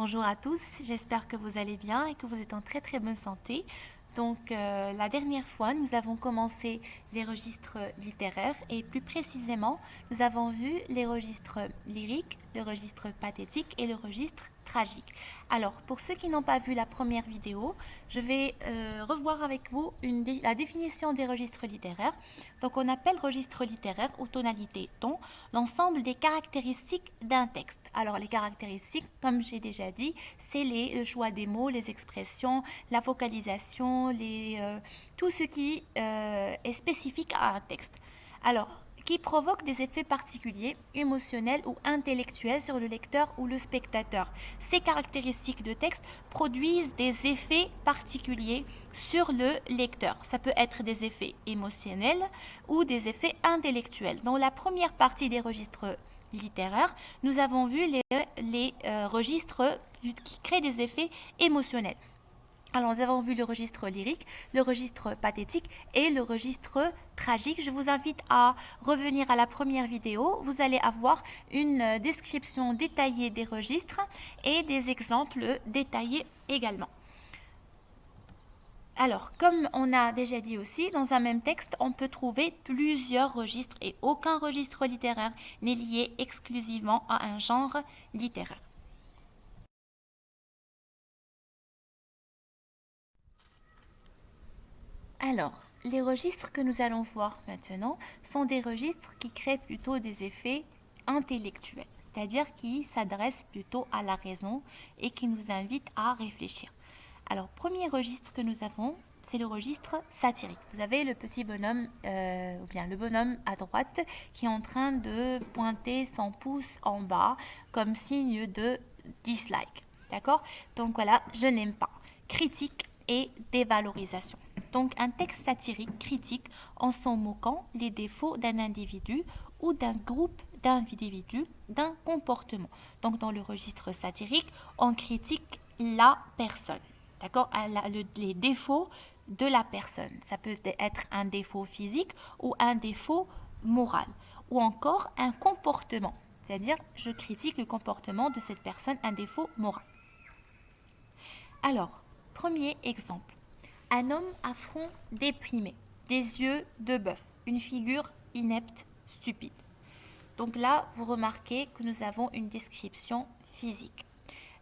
Bonjour à tous, j'espère que vous allez bien et que vous êtes en très très bonne santé. Donc la dernière fois, nous avons commencé les registres littéraires et plus précisément, nous avons vu les registres lyriques, le registre pathétique et le registre tragique. Alors pour ceux qui n'ont pas vu la première vidéo, je vais revoir avec vous la définition des registres littéraires. Donc on appelle registre littéraire ou tonalité ton l'ensemble des caractéristiques d'un texte. Alors les caractéristiques, comme j'ai déjà dit, c'est le choix des mots, les expressions, la vocalisation, tout ce qui est spécifique à un texte. Alors, qui provoque des effets particuliers, émotionnels ou intellectuels sur le lecteur ou le spectateur. Ces caractéristiques de texte produisent des effets particuliers sur le lecteur. Ça peut être des effets émotionnels ou des effets intellectuels. Dans la première partie des registres littéraires, nous avons vu les registres qui créent des effets émotionnels. Alors, nous avons vu le registre lyrique, le registre pathétique et le registre tragique. Je vous invite à revenir à la première vidéo. Vous allez avoir une description détaillée des registres et des exemples détaillés également. Alors, comme on a déjà dit aussi, dans un même texte, on peut trouver plusieurs registres et aucun registre littéraire n'est lié exclusivement à un genre littéraire. Alors, les registres que nous allons voir maintenant sont des registres qui créent plutôt des effets intellectuels, c'est-à-dire qui s'adressent plutôt à la raison et qui nous invitent à réfléchir. Alors, premier registre que nous avons, c'est le registre satirique. Vous avez le petit bonhomme, ou bien le bonhomme à droite, qui est en train de pointer son pouce en bas comme signe de dislike. D'accord? Donc voilà, je n'aime pas. Critique et dévalorisation. Donc un texte satirique critique en s'en moquant les défauts d'un individu ou d'un groupe d'individus, d'un comportement. Donc dans le registre satirique, on critique la personne. D'accord? Les défauts de la personne. Ça peut être un défaut physique ou un défaut moral. Ou encore un comportement. C'est-à-dire, je critique le comportement de cette personne, un défaut moral. Alors, premier exemple. Un homme à front déprimé, des yeux de bœuf, une figure inepte, stupide. Donc là, vous remarquez que nous avons une description physique.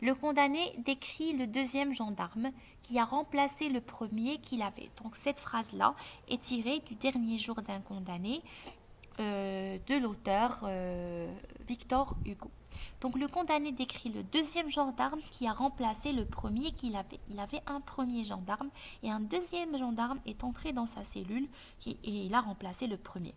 Le condamné décrit le deuxième gendarme qui a remplacé le premier qu'il avait. Donc cette phrase-là est tirée du dernier jour d'un condamné de l'auteur Victor Hugo. Donc le condamné décrit le deuxième gendarme qui a remplacé le premier qu'il avait. Il avait un premier gendarme et un deuxième gendarme est entré dans sa cellule et il a remplacé le premier.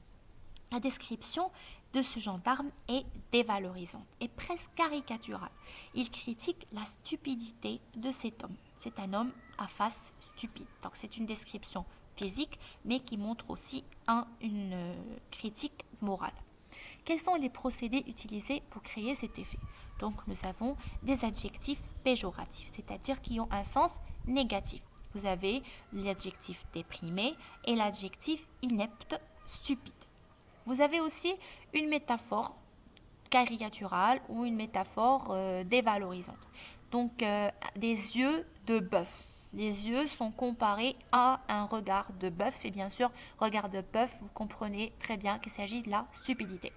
La description de ce gendarme est dévalorisante et presque caricaturale. Il critique la stupidité de cet homme. C'est un homme à face stupide. Donc c'est une description physique, mais qui montre aussi une critique morale. Quels sont les procédés utilisés pour créer cet effet? Donc nous avons des adjectifs péjoratifs, c'est-à-dire qui ont un sens négatif. Vous avez l'adjectif déprimé et l'adjectif inepte, stupide. Vous avez aussi une métaphore caricaturale ou une métaphore dévalorisante. Donc des yeux de bœuf. Les yeux sont comparés à un regard de bœuf et bien sûr, regard de bœuf, vous comprenez très bien qu'il s'agit de la stupidité.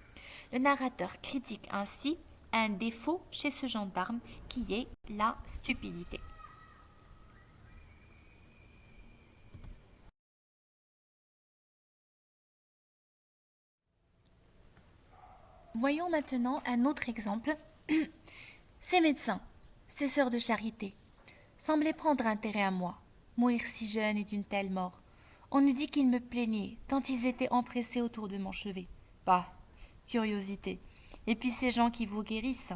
Le narrateur critique ainsi un défaut chez ce gendarme qui est la stupidité. Voyons maintenant un autre exemple. Ces médecins, ces sœurs de charité, semblaient prendre intérêt à moi, mourir si jeune et d'une telle mort. On eût dit qu'ils me plaignaient, tant ils étaient empressés autour de mon chevet. Bah, curiosité. Et puis ces gens qui vous guérissent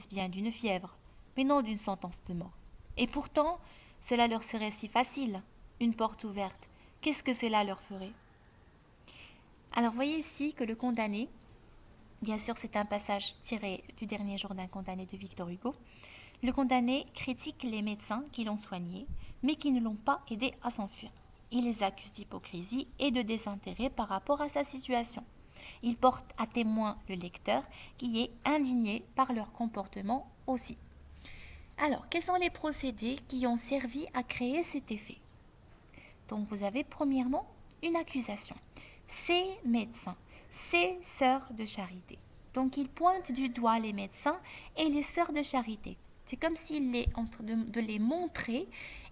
bien d'une fièvre, mais non d'une sentence de mort. Et pourtant, cela leur serait si facile, une porte ouverte. Qu'est-ce que cela leur ferait? Alors voyez ici que le condamné, bien sûr c'est un passage tiré du dernier jour d'un condamné de Victor Hugo, le condamné critique les médecins qui l'ont soigné, mais qui ne l'ont pas aidé à s'enfuir. Il les accuse d'hypocrisie et de désintérêt par rapport à sa situation. Il porte à témoin le lecteur qui est indigné par leur comportement aussi. Alors, quels sont les procédés qui ont servi à créer cet effet? Donc, vous avez premièrement une accusation. Ces médecins, ces sœurs de charité. Donc, ils pointent du doigt les médecins et les sœurs de charité. C'est comme s'il est en train de les montrer.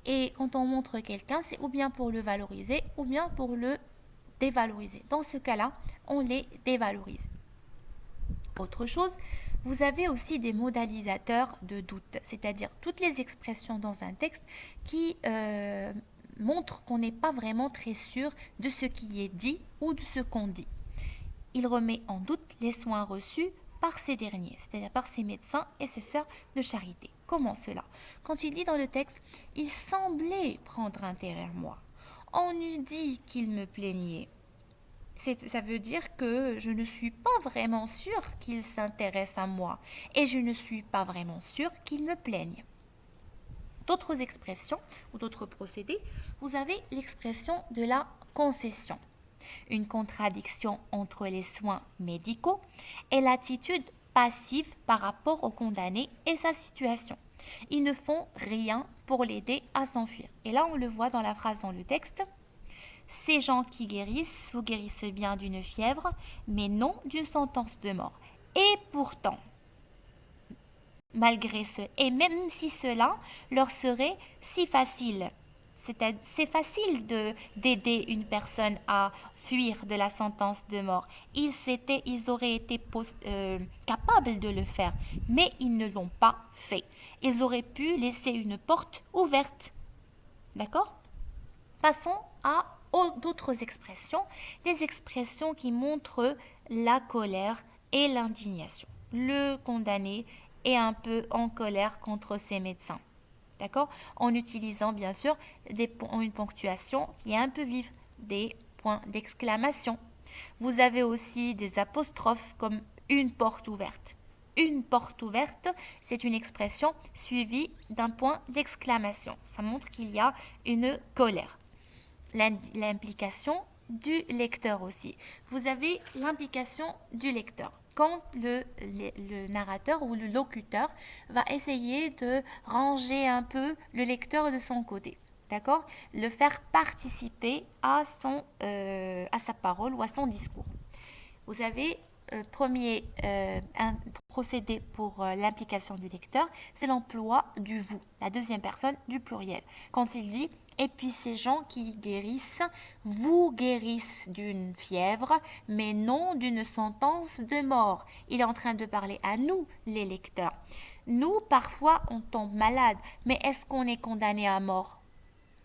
Et quand on montre quelqu'un, c'est ou bien pour le valoriser ou bien pour le dévaloriser. Dans ce cas-là, on les dévalorise. Autre chose, vous avez aussi des modalisateurs de doute, c'est-à-dire toutes les expressions dans un texte qui montrent qu'on n'est pas vraiment très sûr de ce qui est dit ou de ce qu'on dit. Il remet en doute les soins reçus par ces derniers, c'est-à-dire par ces médecins et ces sœurs de charité. Comment cela? Quand il dit dans le texte, il semblait prendre intérêt à moi. On eût dit qu'il me plaignait. Ça veut dire que je ne suis pas vraiment sûre qu'il s'intéresse à moi et je ne suis pas vraiment sûre qu'il me plaigne. D'autres expressions ou d'autres procédés, vous avez l'expression de la concession, une contradiction entre les soins médicaux et l'attitude passive par rapport au condamné et sa situation. Ils ne font rien pour l'aider à s'enfuir. Et là, on le voit dans la phrase dans le texte. Ces gens qui guérissent vous guérissent bien d'une fièvre, mais non d'une sentence de mort. Et pourtant, malgré ce, et même si cela leur serait si facile, c'est facile d'aider une personne à fuir de la sentence de mort. Ils auraient été capables de le faire, mais ils ne l'ont pas fait. Ils auraient pu laisser une porte ouverte. D'accord? Passons à d'autres expressions, des expressions qui montrent la colère et l'indignation. Le condamné est un peu en colère contre ses médecins. D'accord? En utilisant bien sûr une ponctuation qui est un peu vive, des points d'exclamation. Vous avez aussi des apostrophes comme une porte ouverte. Une porte ouverte, c'est une expression suivie d'un point d'exclamation. Ça montre qu'il y a une colère. L'implication du lecteur aussi. Vous avez l'implication du lecteur. Quand le narrateur ou le locuteur va essayer de ranger un peu le lecteur de son côté, d'accord? Le faire participer à sa parole ou à son discours. Vous avez un procédé pour l'implication du lecteur, c'est l'emploi du vous, la deuxième personne du pluriel. Quand il dit et puis ces gens qui guérissent, vous guérissent d'une fièvre, mais non d'une sentence de mort. Il est en train de parler à nous, les lecteurs. Nous, parfois, on tombe malade, mais est-ce qu'on est condamné à mort?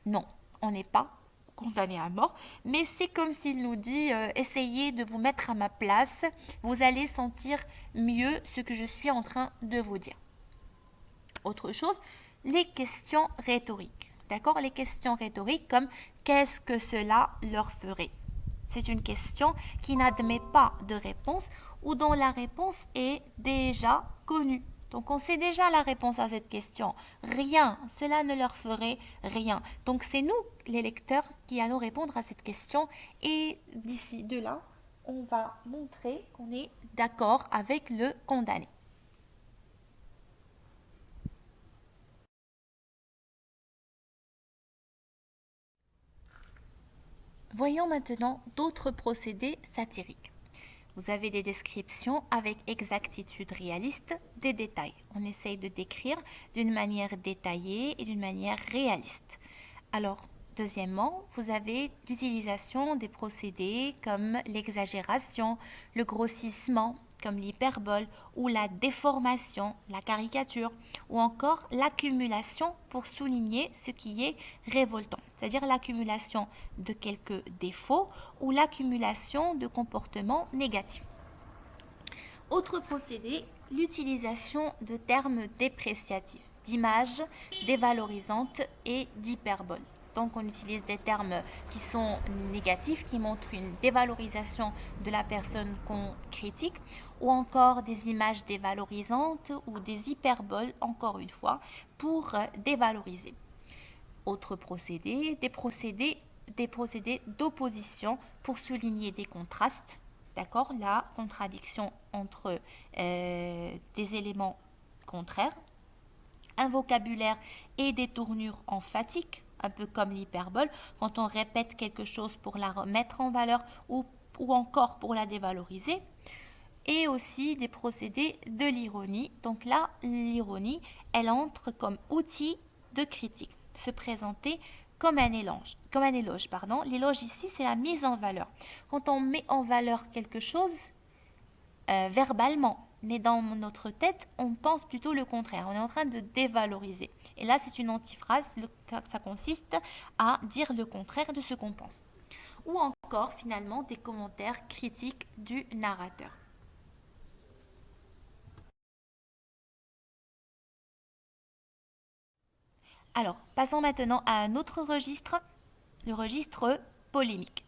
Non, on n'est pas condamné à mort, mais c'est comme s'il nous dit essayez de vous mettre à ma place, vous allez sentir mieux ce que je suis en train de vous dire. Autre chose, les questions rhétoriques. D'accord? Les questions rhétoriques comme qu'est-ce que cela leur ferait? C'est une question qui n'admet pas de réponse ou dont la réponse est déjà connue. Donc on sait déjà la réponse à cette question. Rien, cela ne leur ferait rien. Donc c'est nous, les lecteurs, qui allons répondre à cette question et d'ici de là, on va montrer qu'on est d'accord avec le condamné. Voyons maintenant d'autres procédés satiriques. Vous avez des descriptions avec exactitude réaliste des détails. On essaye de décrire d'une manière détaillée et d'une manière réaliste. Alors, deuxièmement, vous avez l'utilisation des procédés comme l'exagération, le grossissement, comme l'hyperbole, ou la déformation, la caricature, ou encore l'accumulation pour souligner ce qui est révoltant, c'est-à-dire l'accumulation de quelques défauts ou l'accumulation de comportements négatifs. Autre procédé, l'utilisation de termes dépréciatifs, d'images dévalorisantes et d'hyperboles. Donc on utilise des termes qui sont négatifs, qui montrent une dévalorisation de la personne qu'on critique, ou encore des images dévalorisantes ou des hyperboles, encore une fois, pour dévaloriser. Autre procédé, des procédés d'opposition pour souligner des contrastes, d'accord, la contradiction entre des éléments contraires. un vocabulaire et des tournures emphatiques, un peu comme l'hyperbole, quand on répète quelque chose pour la remettre en valeur ou encore pour la dévaloriser, et aussi des procédés de l'ironie. Donc là, l'ironie, elle entre comme outil de critique, se présenter comme un éloge. L'éloge ici, c'est la mise en valeur. Quand on met en valeur quelque chose verbalement, mais dans notre tête, on pense plutôt le contraire. On est en train de dévaloriser. Et là, c'est une antiphrase. Ça consiste à dire le contraire de ce qu'on pense. Ou encore, finalement, des commentaires critiques du narrateur. Alors, passons maintenant à un autre registre, le registre polémique.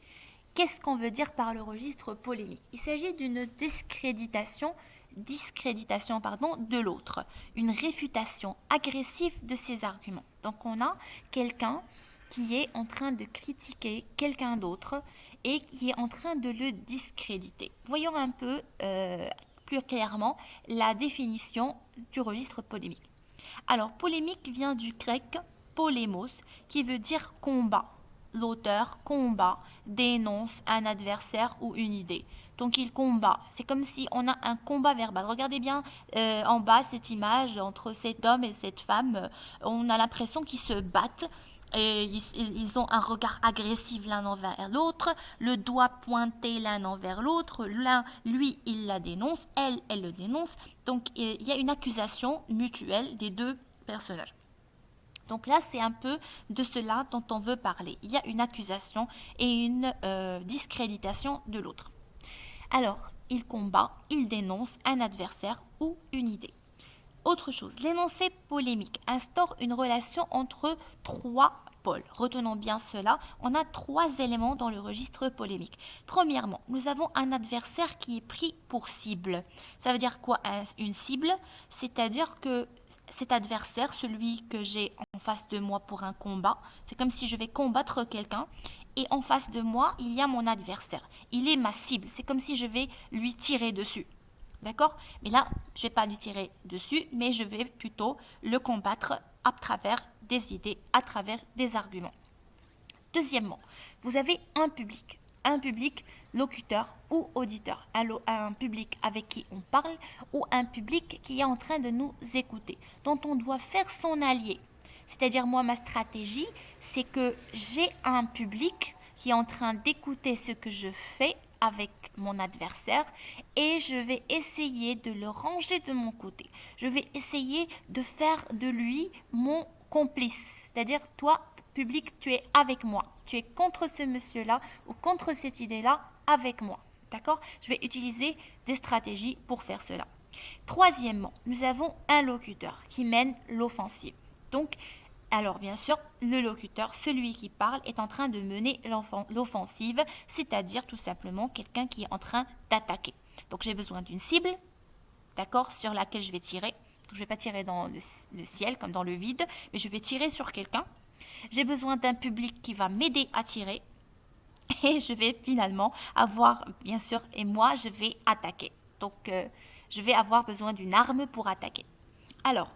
Qu'est-ce qu'on veut dire par le registre polémique? Il s'agit d'une discréditation de l'autre, une réfutation agressive de ses arguments. Donc on a quelqu'un qui est en train de critiquer quelqu'un d'autre et qui est en train de le discréditer. Voyons un peu plus clairement la définition du registre polémique. Alors, polémique vient du grec polémos, qui veut dire combat. L'auteur combat, dénonce un adversaire ou une idée. Donc il combat. C'est comme si on a un combat verbal. Regardez bien en bas cette image entre cet homme et cette femme. On a l'impression qu'ils se battent. Et ils ont un regard agressif l'un envers l'autre, le doigt pointé l'un envers l'autre. L'un, lui, il la dénonce, elle le dénonce. Donc il y a une accusation mutuelle des deux personnages. Donc là, c'est un peu de cela dont on veut parler. Il y a une accusation et une discréditation de l'autre. Alors, il combat, il dénonce un adversaire ou une idée. Autre chose, l'énoncé polémique instaure une relation entre trois pôles. Retenons bien cela, on a trois éléments dans le registre polémique. Premièrement, nous avons un adversaire qui est pris pour cible. Ça veut dire quoi une cible? C'est-à-dire que cet adversaire, celui que j'ai en face de moi pour un combat, c'est comme si je vais combattre quelqu'un et en face de moi, il y a mon adversaire. Il est ma cible, c'est comme si je vais lui tirer dessus. D'accord? Mais là, je ne vais pas lui tirer dessus, mais je vais plutôt le combattre à travers des idées, à travers des arguments. Deuxièmement, vous avez un public locuteur ou auditeur, un public avec qui on parle ou un public qui est en train de nous écouter, dont on doit faire son allié. C'est-à-dire, moi, ma stratégie, c'est que j'ai un public qui est en train d'écouter ce que je fais avec mon adversaire et je vais essayer de le ranger de mon côté. Je vais essayer de faire de lui mon complice. C'est-à-dire, toi, public, tu es avec moi. Tu es contre ce monsieur-là ou contre cette idée-là avec moi. D'accord? Je vais utiliser des stratégies pour faire cela. Troisièmement, nous avons un locuteur qui mène l'offensive. Donc, alors bien sûr, le locuteur, celui qui parle, est en train de mener l'offensive, c'est-à-dire tout simplement quelqu'un qui est en train d'attaquer. Donc j'ai besoin d'une cible, d'accord, sur laquelle je vais tirer. Donc, je ne vais pas tirer dans le ciel comme dans le vide, mais je vais tirer sur quelqu'un. J'ai besoin d'un public qui va m'aider à tirer. Et je vais finalement avoir, bien sûr, et moi, je vais attaquer. Donc, je vais avoir besoin d'une arme pour attaquer. Alors,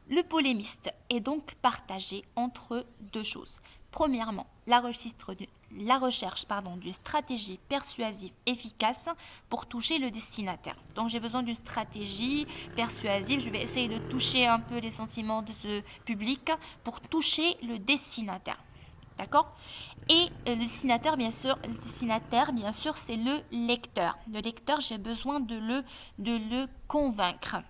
le polémiste est donc partagé entre deux choses. Premièrement, la recherche d'une stratégie persuasive efficace pour toucher le destinataire. Donc j'ai besoin d'une stratégie persuasive. Je vais essayer de toucher un peu les sentiments de ce public pour toucher le destinataire. D'accord? Et le destinataire, bien sûr, c'est le lecteur. Le lecteur, j'ai besoin de le convaincre.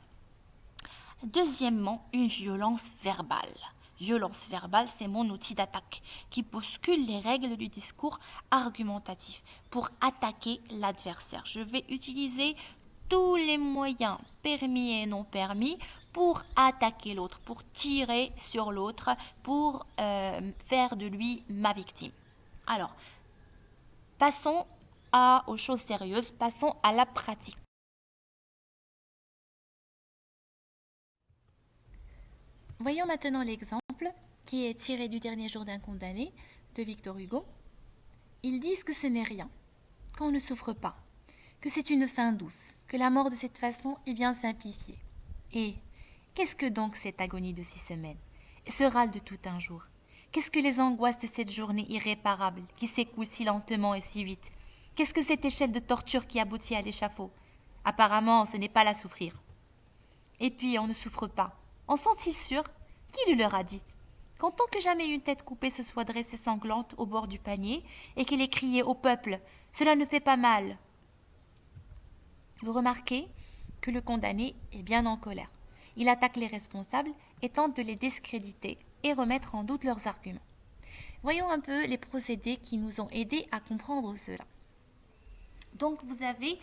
Deuxièmement, une violence verbale. Violence verbale, c'est mon outil d'attaque qui bouscule les règles du discours argumentatif pour attaquer l'adversaire. Je vais utiliser tous les moyens permis et non permis pour attaquer l'autre, pour tirer sur l'autre, pour faire de lui ma victime. Alors, passons aux choses sérieuses, passons à la pratique. Voyons maintenant l'exemple qui est tiré du dernier jour d'un condamné de Victor Hugo. Ils disent que ce n'est rien, qu'on ne souffre pas, que c'est une fin douce, que la mort de cette façon est bien simplifiée. Et Qu'est-ce que donc cette agonie de 6 semaines? Ce râle de tout un jour? Qu'est-ce que les angoisses de cette journée irréparable qui s'écoule si lentement et si vite? Qu'est-ce que cette échelle de torture qui aboutit à l'échafaud? Apparemment, ce n'est pas la souffrir. Et puis, on ne souffre pas. En sont-ils sûrs? Qui lui leur a dit? Qu'en tant que jamais une tête coupée se soit dressée sanglante au bord du panier et qu'il ait crié au peuple « Cela ne fait pas mal !» Vous remarquez que le condamné est bien en colère. Il attaque les responsables et tente de les discréditer et remettre en doute leurs arguments. Voyons un peu les procédés qui nous ont aidés à comprendre cela. Donc vous avez,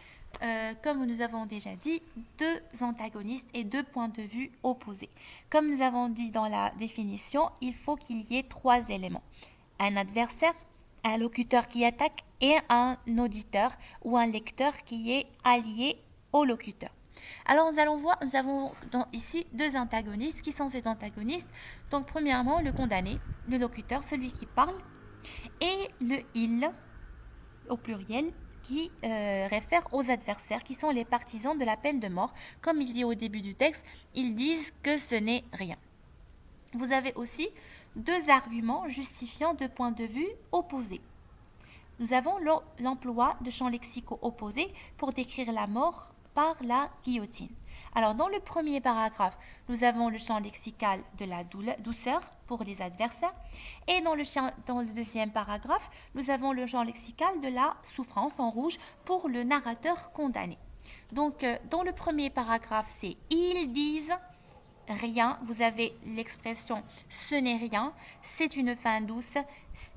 comme nous avons déjà dit, deux antagonistes et deux points de vue opposés. Comme nous avons dit dans la définition, il faut qu'il y ait trois éléments. Un adversaire, un locuteur qui attaque et un auditeur ou un lecteur qui est allié au locuteur. Alors nous allons voir, nous avons ici deux antagonistes. Qui sont ces antagonistes? Donc premièrement, le condamné, le locuteur, celui qui parle, et le « il » au pluriel, qui réfère aux adversaires, qui sont les partisans de la peine de mort. Comme il dit au début du texte, ils disent que ce n'est rien. Vous avez aussi deux arguments justifiant deux points de vue opposés. Nous avons l'emploi de champs lexicaux opposés pour décrire la mort par la guillotine. Alors, dans le premier paragraphe, nous avons le champ lexical de la douceur pour les adversaires. Et dans le deuxième paragraphe, nous avons le champ lexical de la souffrance en rouge pour le narrateur condamné. Donc, dans le premier paragraphe, c'est « ils disent » rien, vous avez l'expression ce n'est rien, c'est une fin douce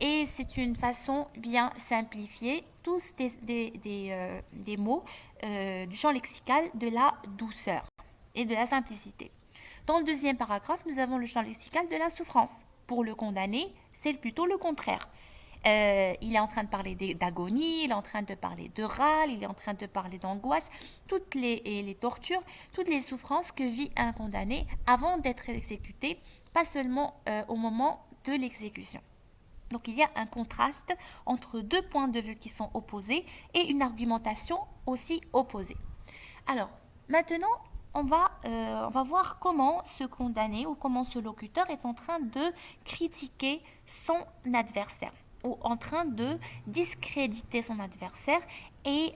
et c'est une façon bien simplifiée, tous des mots du champ lexical de la douceur et de la simplicité. Dans le deuxième paragraphe, nous avons le champ lexical de la souffrance. Pour le condamné, c'est plutôt le contraire. Il est en train de parler d'agonie, il est en train de parler de râle, il est en train de parler d'angoisse, toutes les tortures, toutes les souffrances que vit un condamné avant d'être exécuté, pas seulement au moment de l'exécution. Donc il y a un contraste entre deux points de vue qui sont opposés et une argumentation aussi opposée. Alors, maintenant, on va voir comment ce condamné ou comment ce locuteur est en train de critiquer son adversaire ou en train de discréditer son adversaire et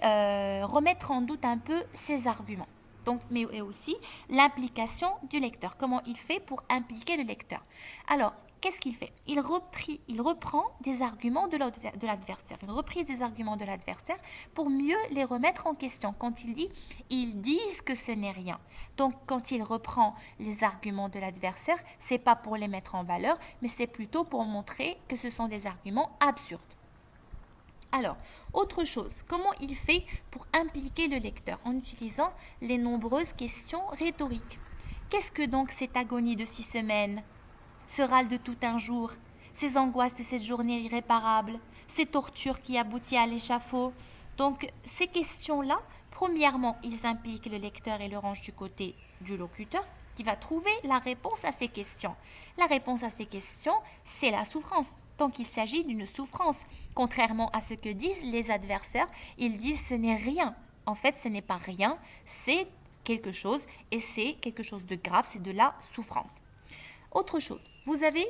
remettre en doute un peu ses arguments. Donc, mais aussi l'implication du lecteur. Comment il fait pour impliquer le lecteur? Alors, qu'est-ce qu'il fait? Il reprend des arguments de l'adversaire, une reprise des arguments de l'adversaire pour mieux les remettre en question. Quand il dit « ils disent que ce n'est rien ». Donc, quand il reprend les arguments de l'adversaire, c'est pas pour les mettre en valeur, mais c'est plutôt pour montrer que ce sont des arguments absurdes. Alors, autre chose, comment il fait pour impliquer le lecteur en utilisant les nombreuses questions rhétoriques? Qu'est-ce que donc cette agonie de 6 semaines? Ce râle de tout un jour, ces angoisses de cette journée irréparable, ces tortures qui aboutissent à l'échafaud. Donc, ces questions-là, premièrement, ils impliquent le lecteur et le rangent du côté du locuteur qui va trouver la réponse à ces questions. La réponse à ces questions, c'est la souffrance. Donc, il s'agit d'une souffrance. Contrairement à ce que disent les adversaires, ils disent ce n'est rien. En fait, ce n'est pas rien, c'est quelque chose et c'est quelque chose de grave, c'est de la souffrance. Autre chose, vous avez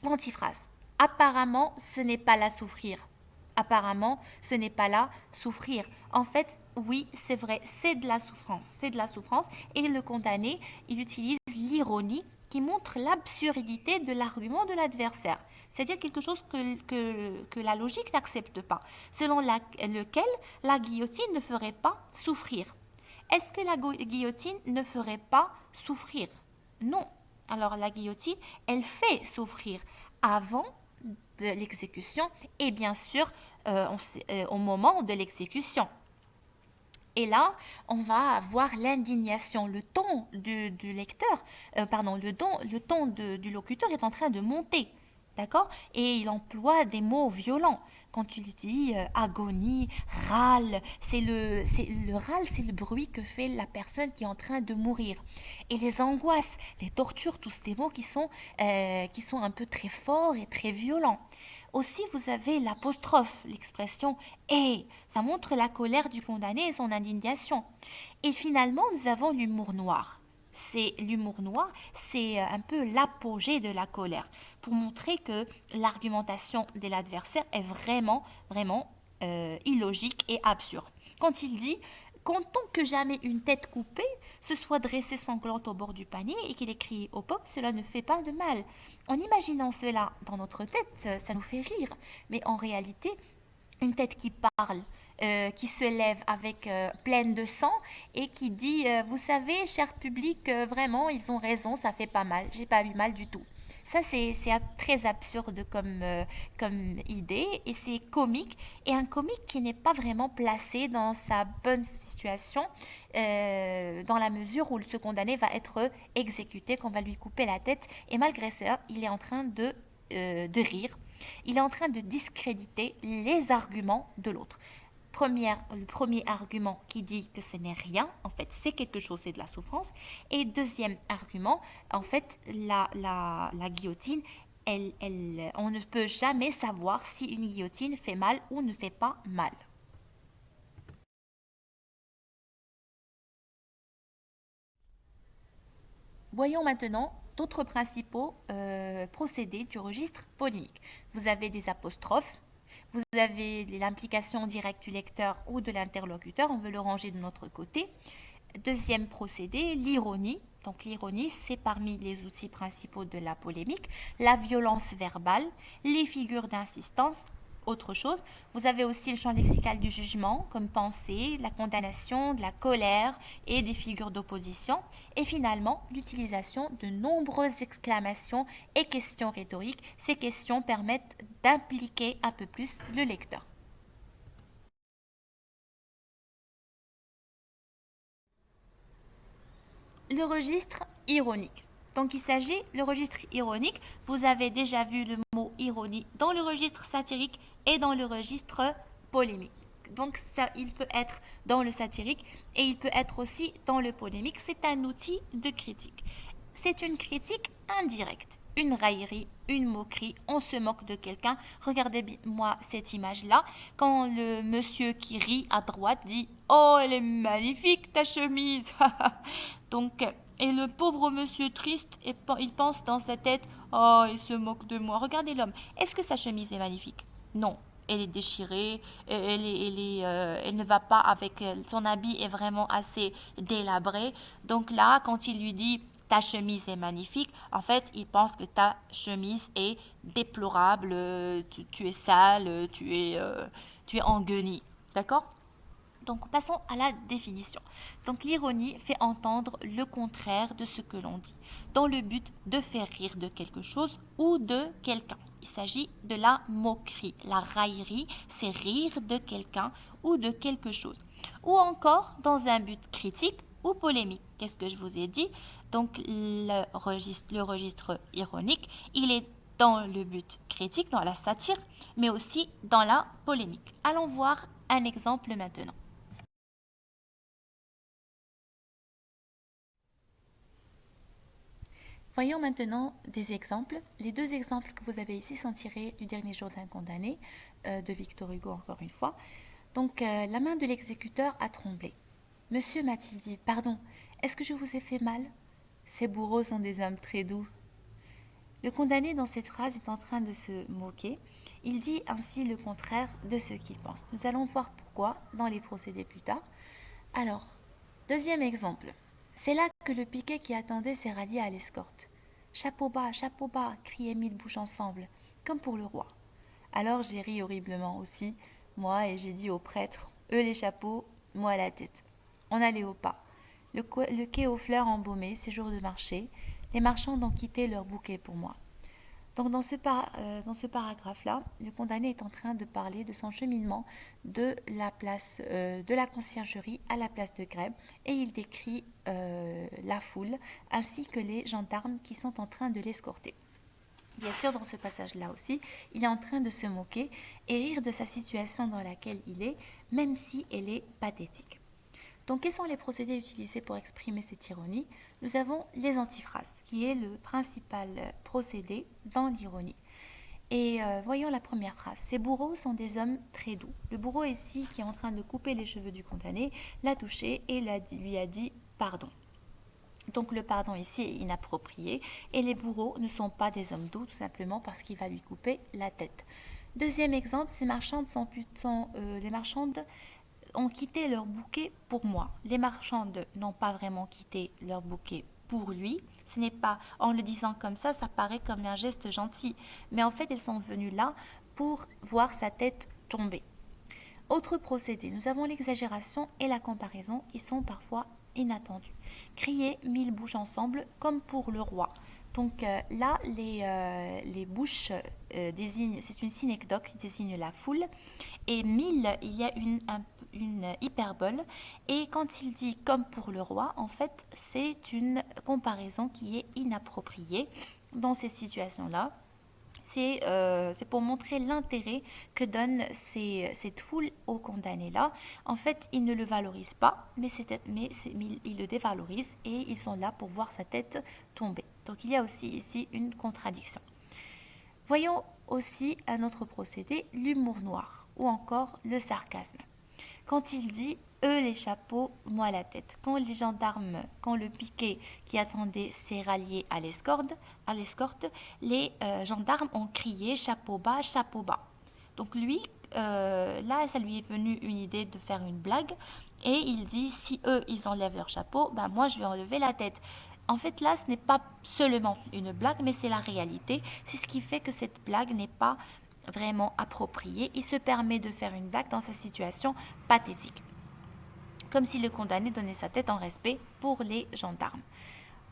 l'antiphrase. Apparemment, ce n'est pas là souffrir. Apparemment, ce n'est pas là souffrir. En fait, oui, c'est vrai, c'est de la souffrance. C'est de la souffrance. Et le condamné, il utilise l'ironie qui montre l'absurdité de l'argument de l'adversaire. C'est-à-dire quelque chose que la logique n'accepte pas, selon lequel la guillotine ne ferait pas souffrir. Est-ce que la guillotine ne ferait pas souffrir? Non. Alors la guillotine, elle fait souffrir avant de l'exécution et bien sûr au moment de l'exécution. Et là, on va avoir l'indignation, le ton du lecteur, le ton du locuteur est en train de monter, d'accord? Et il emploie des mots violents. Quand il dit agonie, râle, le râle, c'est le bruit que fait la personne qui est en train de mourir. Et les angoisses, les tortures, tous ces mots qui sont un peu très forts et très violents. Aussi, vous avez l'apostrophe, l'expression « et ». Ça montre la colère du condamné et son indignation. Et finalement, nous avons l'humour noir. c'est l'humour noir, c'est un peu l'apogée de la colère, pour montrer que l'argumentation de l'adversaire est vraiment illogique et absurde. Quand il dit comptons que jamais une tête coupée se soit dressée sanglante au bord du panier et qu'il ait crié au pop, cela ne fait pas de mal. En imaginant cela dans notre tête, ça nous fait rire. Mais en réalité, une tête qui parle, qui se lève avec pleine de sang et qui dit vous savez, cher public, vraiment, ils ont raison, ça fait pas mal, j'ai pas eu mal du tout. Ça, c'est très absurde comme idée et c'est comique. Et un comique qui n'est pas vraiment placé dans sa bonne situation, dans la mesure où ce condamné va être exécuté, qu'on va lui couper la tête. Et malgré ça, il est en train de rire. Il est en train de discréditer les arguments de l'autre. Le premier argument qui dit que ce n'est rien, en fait c'est quelque chose, c'est de la souffrance. Et deuxième argument, en fait la guillotine, on ne peut jamais savoir si une guillotine fait mal ou ne fait pas mal. Voyons maintenant d'autres principaux procédés du registre polémique. Vous avez des apostrophes, vous avez l'implication directe du lecteur ou de l'interlocuteur, on veut le ranger de notre côté. Deuxième procédé, l'ironie. Donc l'ironie, c'est parmi les outils principaux de la polémique, la violence verbale, les figures d'insistance, autre chose. Vous avez aussi le champ lexical du jugement, comme pensée, la condamnation, de la colère et des figures d'opposition. Et finalement, l'utilisation de nombreuses exclamations et questions rhétoriques. Ces questions permettent d'impliquer un peu plus le lecteur. Le registre ironique. Donc il s'agit, le registre ironique, vous avez déjà vu le mot ironie dans le registre satirique et dans le registre polémique. Donc ça, il peut être dans le satirique et il peut être aussi dans le polémique. C'est un outil de critique. C'est une critique indirecte, une raillerie, une moquerie, on se moque de quelqu'un. Regardez-moi cette image-là, quand le monsieur qui rit à droite dit «Oh, elle est magnifique ta chemise!» Donc, et le pauvre monsieur triste, il pense dans sa tête «Oh, il se moque de moi. Regardez l'homme, est-ce que sa chemise est magnifique?» Non, elle est déchirée, elle ne va pas avec, son habit est vraiment assez délabré. Donc là, quand il lui dit ta chemise est magnifique, en fait, il pense que ta chemise est déplorable, tu es sale, tu es en guenille. D'accord? Donc, passons à la définition. Donc, l'ironie fait entendre le contraire de ce que l'on dit, dans le but de faire rire de quelque chose ou de quelqu'un. Il s'agit de la moquerie. La raillerie, c'est rire de quelqu'un ou de quelque chose. Ou encore dans un but critique ou polémique. Qu'est-ce que je vous ai dit? Donc, le registre ironique, il est dans le but critique, dans la satire, mais aussi dans la polémique. Allons voir un exemple maintenant. Voyons maintenant des exemples. Les deux exemples que vous avez ici sont tirés du dernier jour d'un condamné, de Victor Hugo encore une fois. Donc, la main de l'exécuteur a tremblé. Monsieur, m'a-t-il dit, pardon, est-ce que je vous ai fait mal? Ces bourreaux sont des hommes très doux. Le condamné dans cette phrase est en train de se moquer. Il dit ainsi le contraire de ce qu'il pense. Nous allons voir pourquoi dans les procédés plus tard. Alors, deuxième exemple. C'est là que le piquet qui attendait s'est rallié à l'escorte. Chapeau bas, criaient mille bouches ensemble, comme pour le roi. Alors j'ai ri horriblement aussi, moi, et j'ai dit aux prêtres, eux les chapeaux, moi la tête. On allait au pas. Le quai aux fleurs embaumé, ces jours de marché, les marchands ont quitté leur bouquet pour moi. Donc dans ce paragraphe-là, le condamné est en train de parler de son cheminement de la place de la conciergerie à la place de Grève et il décrit la foule ainsi que les gendarmes qui sont en train de l'escorter. Bien sûr, dans ce passage-là aussi, il est en train de se moquer et rire de sa situation dans laquelle il est, même si elle est pathétique. Donc, quels sont les procédés utilisés pour exprimer cette ironie? Nous avons les antiphrases, qui est le principal procédé dans l'ironie. Et voyons la première phrase. Ces bourreaux sont des hommes très doux. Le bourreau ici, qui est en train de couper les cheveux du condamné, l'a touché et lui a dit pardon. Donc le pardon ici est inapproprié et les bourreaux ne sont pas des hommes doux tout simplement parce qu'il va lui couper la tête. Deuxième exemple, les marchandes ont quitté leur bouquet pour moi. Les marchandes n'ont pas vraiment quitté leur bouquet pour lui. Ce n'est pas, en le disant comme ça paraît comme un geste gentil. Mais en fait, elles sont venues là pour voir sa tête tomber. Autre procédé, nous avons l'exagération et la comparaison. Ils sont parfois inattendus. Crier 1000 bouches ensemble comme pour le roi. Donc là, les bouches désignent, c'est une synecdoque qui désigne la foule. Et 1000, il y a une hyperbole. Et quand il dit comme pour le roi, en fait, c'est une comparaison qui est inappropriée dans ces situations-là. C'est pour montrer l'intérêt que donne cette foule aux condamnés-là. En fait, ils ne le valorisent pas, mais ils le dévalorisent et ils sont là pour voir sa tête tomber. Donc il y a aussi ici une contradiction. Voyons aussi un autre procédé, l'humour noir ou encore le sarcasme. Quand il dit eux les chapeaux, moi la tête. Quand le piquet qui attendait s'est rallié à l'escorte, les gendarmes ont crié chapeau bas, chapeau bas. Donc lui, là, ça lui est venu une idée de faire une blague et il dit si eux ils enlèvent leur chapeau, ben moi je vais enlever la tête. En fait, là, ce n'est pas seulement une blague, mais c'est la réalité. C'est ce qui fait que cette blague n'est pas vraiment appropriée. Il se permet de faire une blague dans sa situation pathétique, comme si le condamné donnait sa tête en respect pour les gendarmes.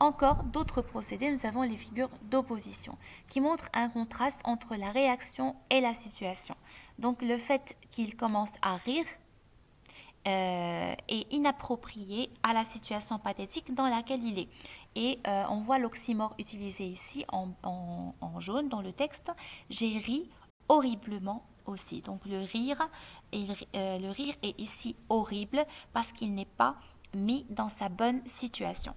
Encore d'autres procédés, nous avons les figures d'opposition, qui montrent un contraste entre la réaction et la situation. Donc le fait qu'il commence à rire est inapproprié à la situation pathétique dans laquelle il est. Et on voit l'oxymore utilisé ici en jaune dans le texte. J'ai ri horriblement aussi. Donc le rire est ici horrible parce qu'il n'est pas mis dans sa bonne situation.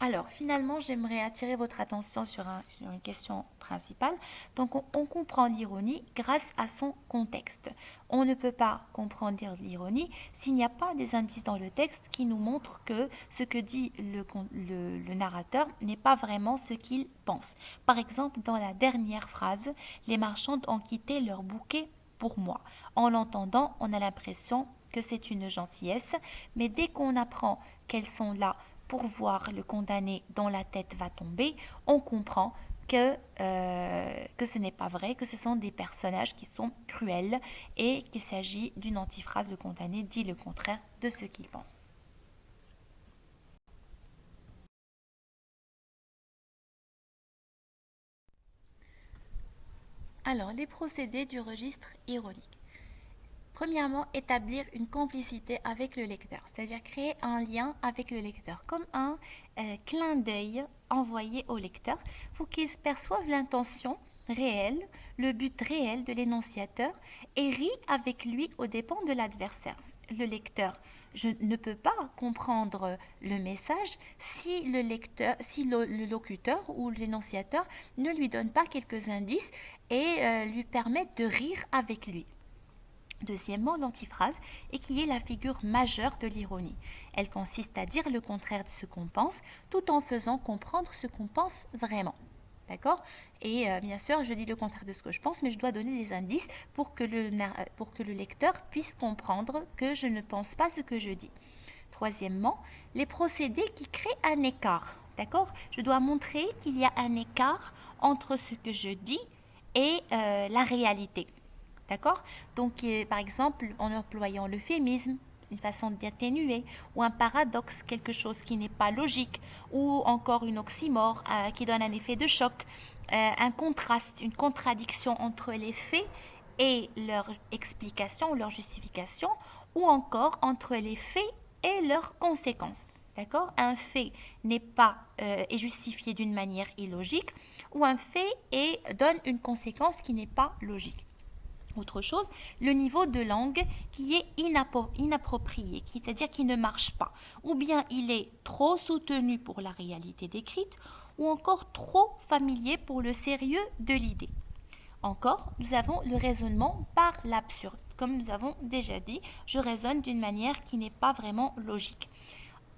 Alors, finalement, j'aimerais attirer votre attention sur une question principale. Donc, on comprend l'ironie grâce à son contexte. On ne peut pas comprendre l'ironie s'il n'y a pas des indices dans le texte qui nous montrent que ce que dit le narrateur n'est pas vraiment ce qu'il pense. Par exemple, dans la dernière phrase, les marchandes ont quitté leur bouquet pour moi. En l'entendant, on a l'impression que c'est une gentillesse, mais dès qu'on apprend qu'elles sont là pour voir le condamné dont la tête va tomber, on comprend que ce n'est pas vrai, que ce sont des personnages qui sont cruels et qu'il s'agit d'une antiphrase. Le condamné dit le contraire de ce qu'il pense. Alors, les procédés du registre ironique. Premièrement, établir une complicité avec le lecteur, c'est-à-dire créer un lien avec le lecteur, comme un clin d'œil envoyé au lecteur pour qu'il perçoive l'intention réelle, le but réel de l'énonciateur et rit avec lui aux dépens de l'adversaire. Le lecteur ne peut pas comprendre le message si le locuteur ou l'énonciateur ne lui donne pas quelques indices et lui permettent de rire avec lui. Deuxièmement, l'antiphrase, et qui est la figure majeure de l'ironie. Elle consiste à dire le contraire de ce qu'on pense, tout en faisant comprendre ce qu'on pense vraiment. D'accord? Et bien sûr, je dis le contraire de ce que je pense, mais je dois donner des indices pour que le lecteur puisse comprendre que je ne pense pas ce que je dis. Troisièmement, les procédés qui créent un écart. D'accord? Je dois montrer qu'il y a un écart entre ce que je dis et la réalité. D'accord? Donc, par exemple, en employant l'euphémisme, une façon d'atténuer, ou un paradoxe, quelque chose qui n'est pas logique, ou encore une oxymore qui donne un effet de choc, un contraste, une contradiction entre les faits et leur explication ou leur justification, ou encore entre les faits et leurs conséquences. D'accord? Un fait est justifié d'une manière illogique, ou un fait donne une conséquence qui n'est pas logique. Autre chose, le niveau de langue qui est inapproprié, c'est-à-dire qui ne marche pas, ou bien il est trop soutenu pour la réalité décrite, ou encore trop familier pour le sérieux de l'idée. Encore, nous avons le raisonnement par l'absurde. Comme nous avons déjà dit, je raisonne d'une manière qui n'est pas vraiment logique.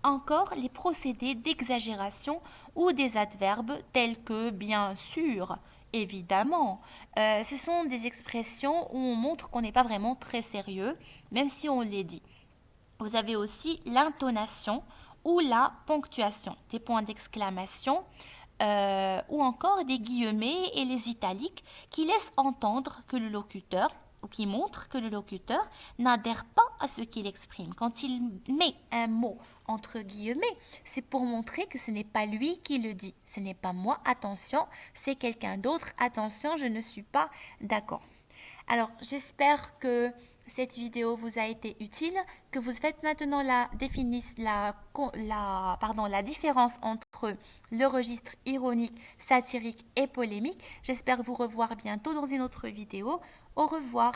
Encore les procédés d'exagération ou des adverbes tels que bien sûr, évidemment. Ce sont des expressions où on montre qu'on n'est pas vraiment très sérieux, même si on les dit. Vous avez aussi l'intonation ou la ponctuation, des points d'exclamation ou encore des guillemets et les italiques qui laissent entendre que le locuteur ou qui montrent que le locuteur n'adhère pas à ce qu'il exprime. Quand il met un mot entre guillemets, c'est pour montrer que ce n'est pas lui qui le dit. Ce n'est pas moi, attention, c'est quelqu'un d'autre, attention, je ne suis pas d'accord. Alors, j'espère que cette vidéo vous a été utile, que vous faites maintenant la différence entre le registre ironique, satirique et polémique. J'espère vous revoir bientôt dans une autre vidéo. Au revoir.